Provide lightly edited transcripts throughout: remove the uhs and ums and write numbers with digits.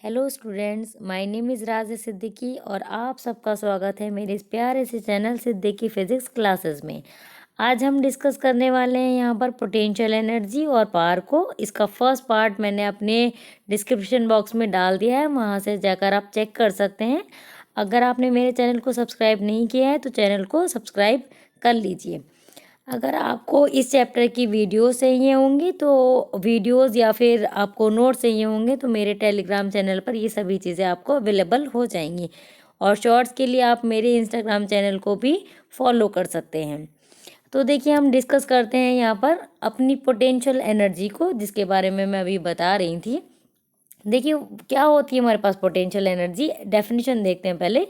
Hello students, my name is Raj Siddiqui और आप सबका स्वागत है मेरे इस प्यारे से चैनल सिद्दीकी फिजिक्स क्लासेस में। आज हम डिस्कस करने वाले हैं यहाँ पर पोटेंशियल एनर्जी और पावर को। इसका फर्स्ट पार्ट मैंने अपने डिस्क्रिप्शन बॉक्स में डाल दिया है, वहाँ से जाकर आप चेक कर सकते हैं। अगर आपने मेरे चैनल को सब्सक्राइब नहीं किया है तो चैनल को सब्सक्राइब कर लीजिए। अगर आपको इस चैप्टर की वीडियो चाहिए होंगी तो वीडियोस या फिर आपको नोट्स चाहिए होंगे तो मेरे टेलीग्राम चैनल पर ये सभी चीज़ें आपको अवेलेबल हो जाएंगी। और शॉर्ट्स के लिए आप मेरे इंस्टाग्राम चैनल को भी फॉलो कर सकते हैं। तो देखिए, हम डिस्कस करते हैं यहाँ पर अपनी पोटेंशियल एनर्जी को, जिसके बारे में मैं अभी बता रही थी। देखिए, क्या होती है हमारे पास पोटेंशियल एनर्जी। डेफिनेशन देखते हैं पहले।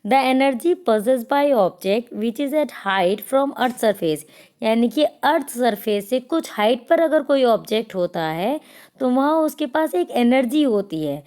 The energy possessed by object which is at height from earth surface, यानी कि अर्थ सरफेस से कुछ हाइट पर अगर कोई ऑब्जेक्ट होता है तो वहाँ उसके पास एक एनर्जी होती है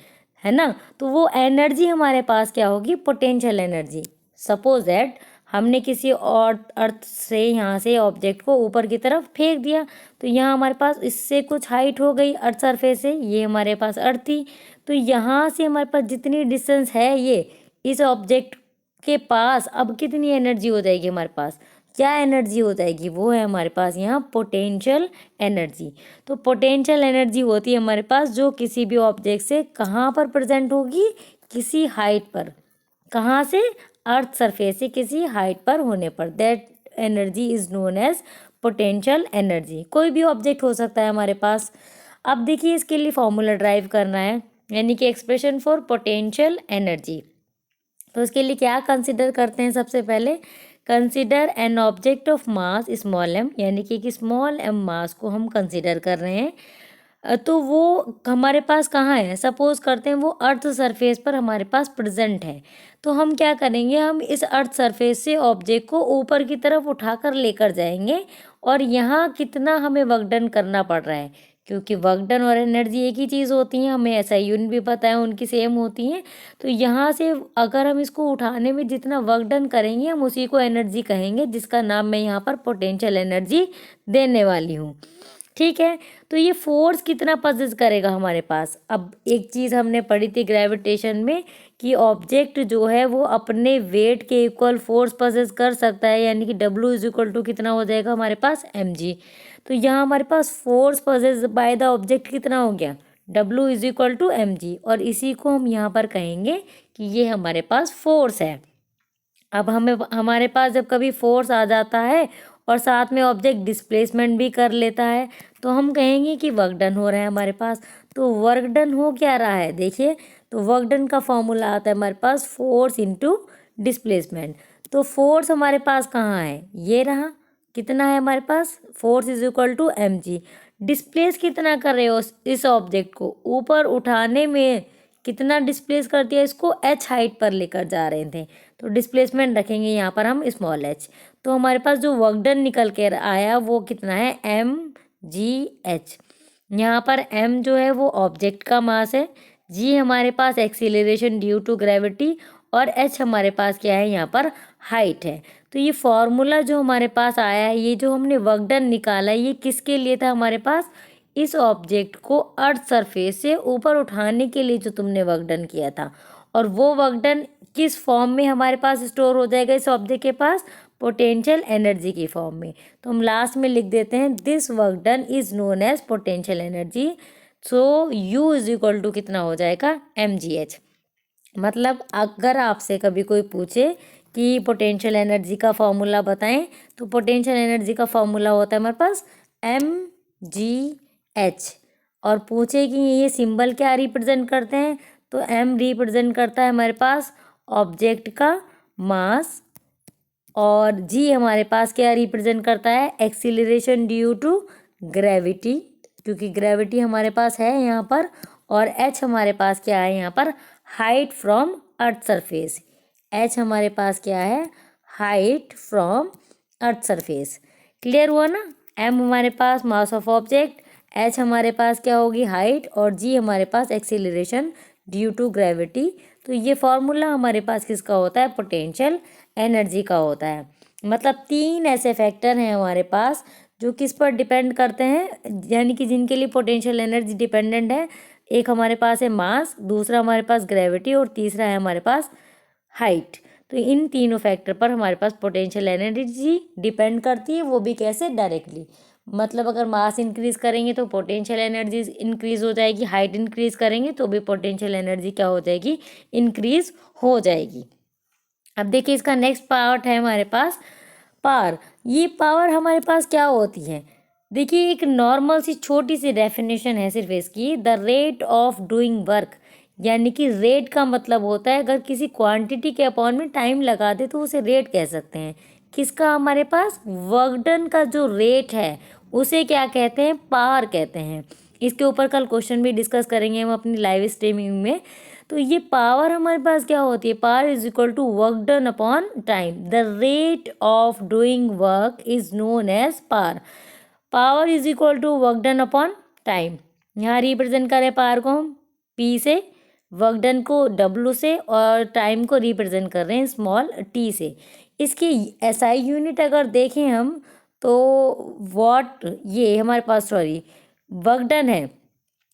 ना। तो वो एनर्जी हमारे पास क्या होगी? Potential energy. सपोज दैट हमने किसी और अर्थ से यहाँ से ऑब्जेक्ट को ऊपर की तरफ फेंक दिया, तो यहाँ हमारे पास इससे कुछ हाइट हो गई अर्थ सरफेस से, ये हमारे पास अर्थ थी। तो यहाँ से हमारे पास जितनी डिस्टेंस है ये इस ऑब्जेक्ट के पास, अब कितनी एनर्जी हो जाएगी हमारे पास? क्या एनर्जी हो जाएगी? वो है हमारे पास यहाँ पोटेंशियल एनर्जी। तो पोटेंशियल एनर्जी होती है हमारे पास जो किसी भी ऑब्जेक्ट से कहाँ पर प्रेजेंट होगी? किसी हाइट पर। कहाँ से? अर्थ सरफेस से किसी हाइट पर होने पर। That energy is known as potential energy. कोई भी ऑब्जेक्ट हो सकता है हमारे पास। अब देखिए, इसके लिए फॉर्मूला ड्राइव करना है, यानी कि एक्सप्रेशन फॉर पोटेंशियल एनर्जी। तो इसके लिए क्या कंसिडर करते हैं? सबसे पहले consider an object of mass small M, यानी कि एक स्मॉल एम मास को हम कंसिडर कर रहे हैं। तो वो हमारे पास कहाँ है? सपोज करते हैं वो अर्थ सरफेस पर हमारे पास प्रेजेंट है। तो हम क्या करेंगे? हम इस अर्थ सरफेस से ऑब्जेक्ट को ऊपर की तरफ उठाकर लेकर जाएंगे। और यहाँ कितना हमें वर्क डन करना पड़ रहा है, क्योंकि वर्क डन और एनर्जी एक ही चीज़ होती हैं, हमें ऐसा यूनिट भी पता है, उनकी सेम होती हैं। तो यहाँ से अगर हम इसको उठाने में जितना वर्क डन करेंगे हम उसी को एनर्जी कहेंगे, जिसका नाम मैं यहाँ पर पोटेंशियल एनर्जी देने वाली हूँ। ठीक है। तो ये फोर्स कितना पजेस करेगा हमारे पास? अब एक चीज़ हमने पढ़ी थी ग्रेविटेशन में कि ऑब्जेक्ट जो है वो अपने वेट के इक्वल फोर्स पजेस कर सकता है, यानी कि W इज इक्वल टू कितना हो जाएगा हमारे पास? mg। तो यहाँ हमारे पास force possesses by the object कितना हो गया? W is equal to mg। और इसी को हम यहाँ पर कहेंगे कि ये हमारे पास फोर्स है। अब हमारे पास जब कभी फोर्स आ जाता है और साथ में ऑब्जेक्ट डिस्प्लेसमेंट भी कर लेता है तो हम कहेंगे कि वर्क डन हो रहा है हमारे पास। तो वर्क डन हो क्या रहा है? देखिए, तो वर्क डन का फॉर्मूला आता है हमारे पास फोर्स इंटू डिस्प्लेसमेंट। तो फोर्स हमारे पास कहाँ है? ये रहा। कितना है हमारे पास? Force is equal to mg। Displace कितना कर रहे हो इस ऑब्जेक्ट को? ऊपर उठाने में कितना डिस्प्लेस कर दिया? इसको h हाइट पर लेकर जा रहे थे, तो डिस्प्लेसमेंट रखेंगे यहाँ पर हम स्मॉल h। तो हमारे पास जो वर्क डन निकल के आया वो कितना है? mgh। यहाँ पर m जो है वो ऑब्जेक्ट का मास है, g हमारे पास एक्सीलरेशन ड्यू टू ग्रेविटी, और h हमारे पास क्या है? यहाँ पर हाइट है। तो ये फॉर्मूला जो हमारे पास आया है, ये जो हमने वर्क डन निकाला, ये किसके लिए था हमारे पास? इस ऑब्जेक्ट को अर्थ सरफेस से ऊपर उठाने के लिए जो तुमने वर्क डन किया था। और वो वर्क डन किस फॉर्म में हमारे पास स्टोर हो जाएगा इस ऑब्जेक्ट के पास? पोटेंशियल एनर्जी की फॉर्म में। तो हम लास्ट में लिख देते हैं this work done is known as potential energy. So U is equal to कितना हो जाएगा? mgh। मतलब अगर आपसे कभी कोई पूछे कि पोटेंशियल एनर्जी का फॉर्मूला बताएं, तो पोटेंशियल एनर्जी का फॉर्मूला होता है हमारे पास mgh। और पूछे कि ये सिंबल क्या रिप्रेजेंट करते हैं, तो m रिप्रेजेंट करता है हमारे पास ऑब्जेक्ट का मास, और g हमारे पास क्या रिप्रेजेंट करता है? एक्सीलरेशन ड्यू टू ग्रेविटी, क्योंकि ग्रेविटी हमारे पास है यहाँ पर। और h हमारे पास क्या है यहाँ पर? Height from earth surface. h हमारे पास क्या है? Height from earth surface. Clear हुआ ना? m हमारे पास मास ऑफ ऑब्जेक्ट, h हमारे पास क्या होगी? हाइट, और g हमारे पास एक्सीलरेशन ड्यू टू ग्रेविटी। तो ये फॉर्मूला हमारे पास किसका होता है? पोटेंशियल एनर्जी का होता है। मतलब तीन ऐसे फैक्टर हैं हमारे पास जो किस पर डिपेंड करते हैं, यानी कि जिनके लिए पोटेंशियल एनर्जी डिपेंडेंट है। एक हमारे पास है मास, दूसरा हमारे पास ग्रेविटी और तीसरा है हमारे पास हाइट। तो इन तीनों फैक्टर पर हमारे पास पोटेंशियल एनर्जी डिपेंड करती है, वो भी कैसे? डायरेक्टली। मतलब अगर मास इंक्रीज करेंगे तो पोटेंशियल एनर्जी इंक्रीज हो जाएगी, हाइट इंक्रीज करेंगे तो भी पोटेंशियल एनर्जी क्या हो जाएगी? इंक्रीज हो जाएगी। अब देखिए इसका नेक्स्ट पार्ट है हमारे पास पावर। ये पावर हमारे पास क्या होती है? देखिए एक नॉर्मल सी छोटी सी डेफिनेशन है सिर्फ इसकी, the rate of doing work. यानी कि रेट का मतलब होता है अगर किसी क्वांटिटी के अपॉन में टाइम लगा दे तो उसे रेट कह सकते हैं। किसका? हमारे पास वर्क डन का जो रेट है उसे क्या कहते हैं? पावर कहते हैं। इसके ऊपर कल क्वेश्चन भी डिस्कस करेंगे हम अपनी लाइव स्ट्रीमिंग में। तो ये पावर हमारे पास क्या होती है? Power is equal to work done upon time. The rate of doing work is known as power. Power is equal to work done upon time. यहाँ रिप्रेजेंट करें पावर को हम पी से, वर्क डन को डब्लू से और time को represent कर रहे हैं स्मॉल टी से। इसकी एसआई यूनिट अगर देखें हम तो वॉट, ये हमारे पास सॉरी वर्क डन है।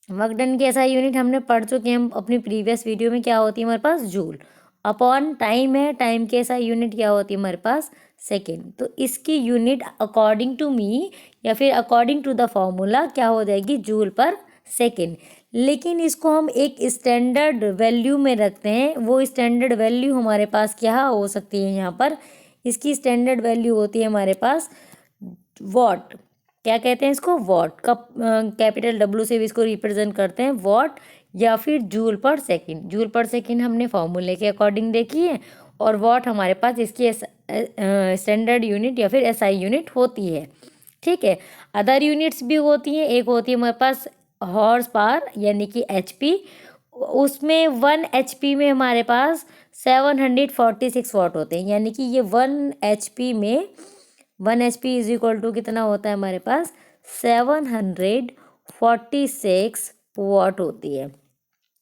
वर्क डन की एसआई यूनिट हमने पढ़ चुके हैं हम अपनी प्रीवियस वीडियो में। क्या होती है हमारे पास? जूल। अपॉन टाइम है, टाइम की एसआई यूनिट क्या होती है हमारे पास? सेकेंड। तो इसकी यूनिट अकॉर्डिंग टू मी या फिर अकॉर्डिंग टू द फॉर्मूला क्या हो जाएगी? जूल पर सेकेंड। लेकिन इसको हम एक स्टैंडर्ड वैल्यू में रखते हैं। वो स्टैंडर्ड वैल्यू हमारे पास क्या हो सकती है? यहाँ पर इसकी स्टैंडर्ड वैल्यू होती है हमारे पास वॉट। क्या कहते हैं इसको? वॉट का कैपिटल डब्ल्यू से भी इसको रिप्रेजेंट करते हैं वॉट या फिर जूल पर सेकंड। जूल पर सेकंड हमने फॉर्मूले के अकॉर्डिंग देखी है और वॉट हमारे पास इसकी स्टैंडर्ड यूनिट या फिर एसआई यूनिट होती है। ठीक है, अदर यूनिट्स भी होती हैं। एक होती है हमारे पास हॉर्स पावर यानी कि एचपी। उसमें 1 एचपी में हमारे पास 746 वॉट होते हैं। यानी कि ये 1 एचपी में 1 एचपी इज इक्वल टू कितना होता है हमारे पास? 746 वॉट होती है।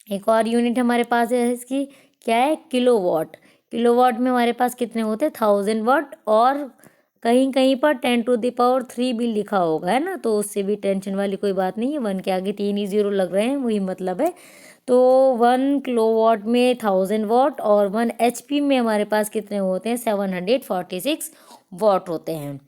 एक और यूनिट हमारे पास है इसकी, क्या है? किलोवाट। किलोवाट में हमारे पास कितने होते हैं? 1000 वाट। और कहीं कहीं पर 10⁻³ भी लिखा होगा, है ना? तो उससे भी टेंशन वाली कोई बात नहीं है। 1 के आगे 3 ही जीरो लग रहे हैं, वही मतलब है। तो 1 किलोवाट में 1000 वाट और 1 एचपी में हमारे पास कितने होते हैं? 746 वॉट होते हैं।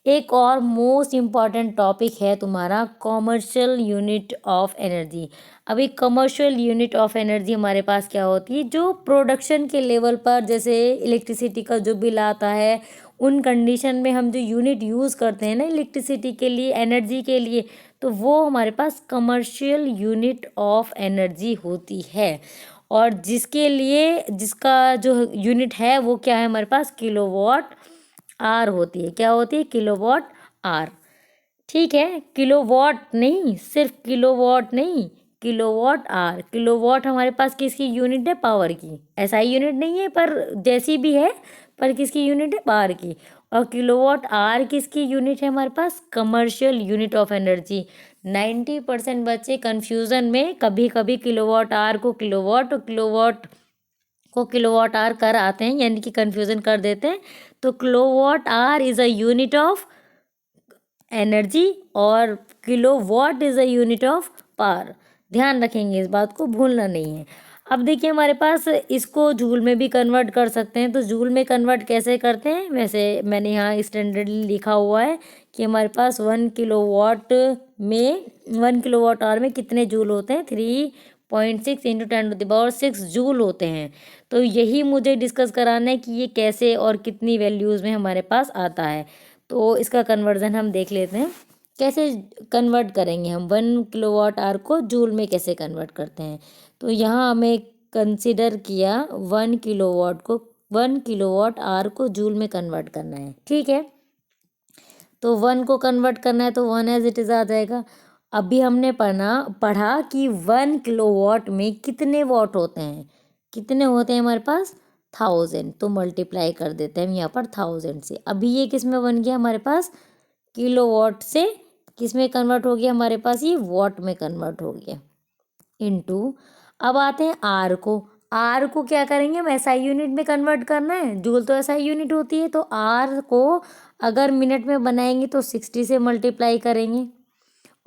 एक और मोस्ट इम्पॉर्टेंट टॉपिक है तुम्हारा कॉमर्शियल यूनिट ऑफ एनर्जी। अभी कमर्शियल यूनिट ऑफ एनर्जी हमारे पास क्या होती है? जो प्रोडक्शन के लेवल पर जैसे इलेक्ट्रिसिटी का जो बिल आता है उन कंडीशन में हम जो यूनिट यूज़ करते हैं ना इलेक्ट्रिसिटी के लिए, एनर्जी के लिए, तो वो हमारे पास कमर्शियल यूनिट ऑफ एनर्जी होती है। और जिसके लिए जिसका जो यूनिट है वो क्या है हमारे पास? किलोवाट आर होती है। क्या होती है? Kilowatt hour. ठीक है, किलोवाट नहीं, सिर्फ किलोवाट नहीं, किलोवाट आर। किलोवाट हमारे पास किसकी यूनिट है? पावर की। एसआई यूनिट नहीं है पर जैसी भी है, पर किसकी यूनिट है? पावर की। और किलोवाट आर किसकी यूनिट है हमारे पास? Commercial unit of energy. 90% बच्चे कन्फ्यूज़न में कभी कभी किलोवाट आर को किलोवाट और किलोवाट को किलोवाट आर कर आते हैं, यानी कि कन्फ्यूज़न कर देते हैं। तो kilowatt hour is a unit of energy और kilowatt is a unit of power. ध्यान रखेंगे, इस बात को भूलना नहीं है। अब देखिए हमारे पास इसको जूल में भी कन्वर्ट कर सकते हैं। तो जूल में कन्वर्ट कैसे करते हैं? वैसे मैंने यहाँ स्टैंडर्डली लिखा हुआ है कि हमारे पास 1 किलोवाट में 1 किलोवाट आवर में कितने जूल होते हैं? 3.6 इंटू 10⁻6 जूल होते हैं। तो यही मुझे डिस्कस कराना है कि ये कैसे और कितनी वैल्यूज़ में हमारे पास आता है। तो इसका कन्वर्जन हम देख लेते हैं। कैसे कन्वर्ट करेंगे हम 1 किलोवाट आवर को जूल में कैसे कन्वर्ट करते हैं? तो यहाँ हमें कंसिडर किया 1 किलोवाट को 1 किलोवाट आवर को जूल में कन्वर्ट करना है। ठीक है, तो 1 को कन्वर्ट करना है तो 1 एज इट इज़ आ जाएगा। अभी हमने पढ़ा कि 1 किलोवाट में कितने वॉट होते हैं? कितने होते हैं हमारे पास? 1000। तो मल्टीप्लाई कर देते हैं हम यहाँ पर 1000 से। अभी ये किस में बन गया हमारे पास? किलोवाट से किस में कन्वर्ट हो गया हमारे पास? ये वॉट में कन्वर्ट हो गया। इनटू अब आते हैं आर को। आर को क्या करेंगे हम? एसआई यूनिट में कन्वर्ट करना है। जूल तो एसआई यूनिट होती है। तो आर को अगर मिनट में बनाएंगे तो 60 से मल्टीप्लाई करेंगे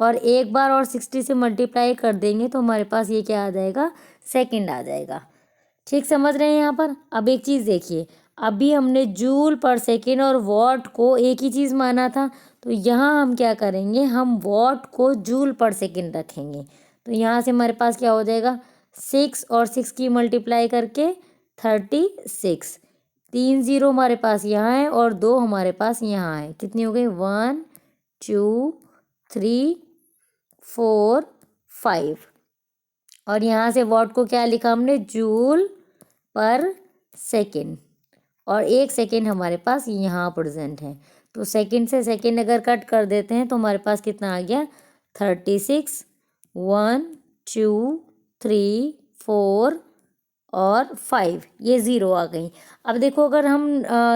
और एक बार और 60 से मल्टीप्लाई कर देंगे तो हमारे पास ये क्या आ जाएगा, सेकंड आ जाएगा। ठीक समझ रहे हैं यहाँ पर। अब एक चीज़ देखिए, अभी हमने जूल पर सेकेंड और वॉट को एक ही चीज़ माना था, तो यहाँ हम क्या करेंगे, हम वॉट को जूल पर सेकेंड रखेंगे। तो यहाँ से हमारे पास क्या हो जाएगा, 6 और 6 की मल्टीप्लाई करके 36। 3 0 हमारे पास यहाँ है और 2 हमारे पास यहाँ है। कितनी हो गई, 1 2 3 4 5। और यहाँ से वॉट को क्या लिखा हमने, जूल पर सेकेंड। और 1 सेकेंड हमारे पास यहाँ प्रेजेंट है, तो सेकेंड से सेकेंड अगर कट कर देते हैं तो हमारे पास कितना आ गया, 36। 1 2 3 4 और 5, ये 0 आ गई। अब देखो अगर हम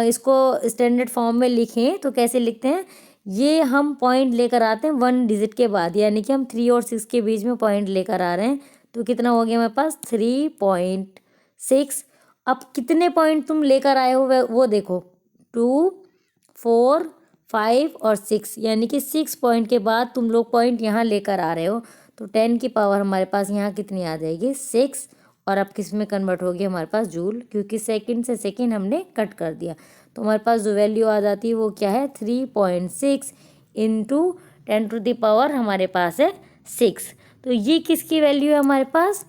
इसको स्टैंडर्ड फॉर्म में लिखें तो कैसे लिखते हैं, ये हम पॉइंट लेकर आते हैं 1 डिजिट के बाद, यानी कि हम 3 और 6 के बीच में पॉइंट लेकर आ रहे हैं। तो कितना हो गया हमारे पास, 3.6। अब कितने पॉइंट तुम लेकर आए हो वो देखो, 2 4 5 और 6, यानी कि 6 पॉइंट के बाद तुम लोग पॉइंट यहाँ लेकर आ रहे हो। तो 10 की पावर हमारे पास यहाँ कितनी आ जाएगी, 6। और अब किस में कन्वर्ट हो गया हमारे पास, जूल, क्योंकि सेकंड से सेकंड हमने कट कर दिया। तो हमारे पास जो वैल्यू आ जाती है वो क्या है, 3.6 इंटू 10 हमारे पास है 6। तो ये किसकी वैल्यू है हमारे पास,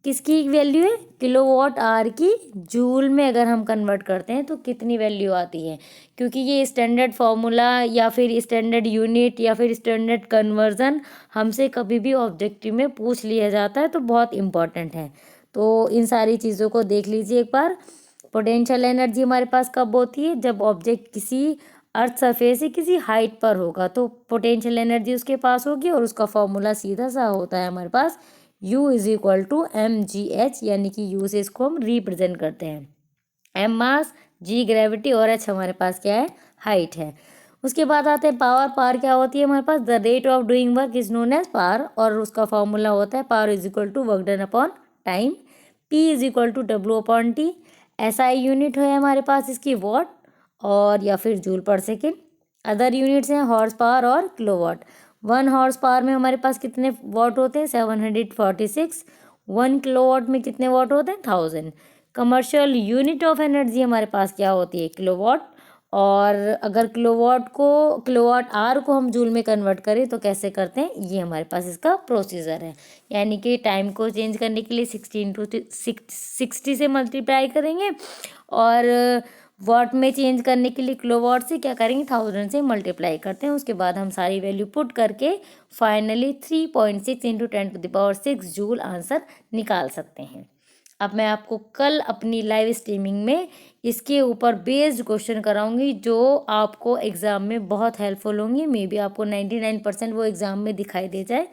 किसकी वैल्यू है, किलोवाट आवर की जूल में अगर हम कन्वर्ट करते हैं तो कितनी वैल्यू आती है। क्योंकि ये स्टैंडर्ड फार्मूला या फिर स्टैंडर्ड यूनिट या फिर स्टैंडर्ड कन्वर्जन हमसे कभी भी ऑब्जेक्टिव में पूछ लिया जाता है, तो बहुत इम्पॉर्टेंट है। तो इन सारी चीज़ों को देख लीजिए एक बार। पोटेंशियल एनर्जी हमारे पास कब होती है, जब ऑब्जेक्ट किसी अर्थ सरफेस से किसी हाइट पर होगा तो पोटेंशियल एनर्जी उसके पास होगी, और उसका फॉर्मूला सीधा सा होता है हमारे पास, U = mgh, यानी कि U से इसको हम रिप्रेजेंट करते हैं। M मास, G ग्रेविटी और H हमारे पास क्या है, हाइट है। उसके बाद आते हैं पावर। पावर क्या होती है हमारे पास, the rate of doing work is known as power, और उसका फॉर्मूला होता है power = work done upon time. P = W/T। SI unit है हमारे पास इसकी वॉट और या फिर जूल पर सेकेंड। अदर यूनिट्स हैं हॉर्स पावर और किलोवाट। 1 हॉर्स पावर में हमारे पास कितने वॉट होते हैं, 746। 1 किलोवाट में कितने वॉट होते हैं, 1000। कमर्शियल यूनिट ऑफ एनर्जी हमारे पास क्या होती है, किलोवाट। और अगर किलोवाट आवर को हम जूल में कन्वर्ट करें तो कैसे करते हैं, ये हमारे पास इसका प्रोसीजर है। यानी कि टाइम को चेंज करने के लिए 60 से मल्टीप्लाई करेंगे, और वॉट में चेंज करने के लिए किलोवाट से क्या करेंगे, 1000 से मल्टीप्लाई करते हैं। उसके बाद हम सारी वैल्यू पुट करके फाइनली 3.6 इंटू 10⁻6 जूल आंसर निकाल सकते हैं। अब मैं आपको कल अपनी लाइव स्ट्रीमिंग में इसके ऊपर बेस्ड क्वेश्चन कराऊंगी, जो आपको एग्ज़ाम में बहुत हेल्पफुल होंगी। मे बी आपको 99% वो एग्ज़ाम में दिखाई दे जाए।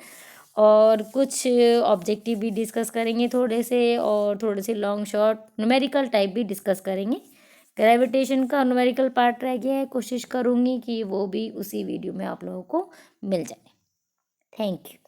और कुछ ऑब्जेक्टिव भी डिस्कस करेंगे थोड़े से, और थोड़े से लॉन्ग शॉर्ट न्यूमेरिकल टाइप भी डिस्कस करेंगे। ग्रेविटेशन का न्यूमेरिकल पार्ट रह गया है, कोशिश करूँगी कि वो भी उसी वीडियो में आप लोगों को मिल जाए। Thank you.